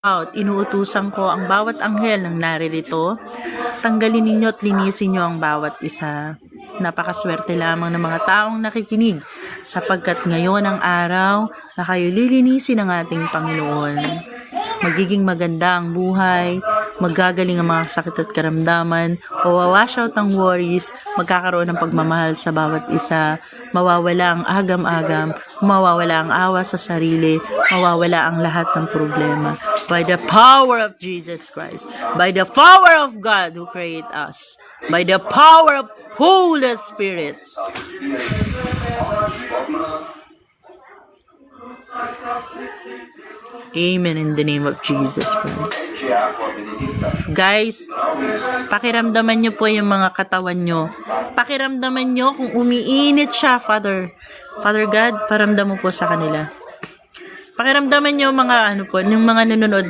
out. Inuutusan ko ang bawat anghel ng naririto. Tanggalin ninyo at linisin nyo ang bawat isa. Napakaswerte lamang ng mga taong nakikinig sapagkat ngayon ang araw na kayo lilinisin ng ating Panginoon. Magiging maganda ang buhay, magagaling ang mga sakit at karamdaman, mawawash out ang worries, magkakaroon ng pagmamahal sa bawat isa, mawawala ang agam-agam, mawawala ang awa sa sarili, mawawala ang lahat ng problema. By the power of Jesus Christ, by the power of God who created us, by the power of Holy Spirit. Amen in the name of Jesus Christ. Guys, pakiramdaman nyo po yung mga katawan nyo. Pakiramdaman nyo kung umiinit siya, Father God, paramdam mo po sa kanila. Pakiramdaman nyo mga yung mga nanonood,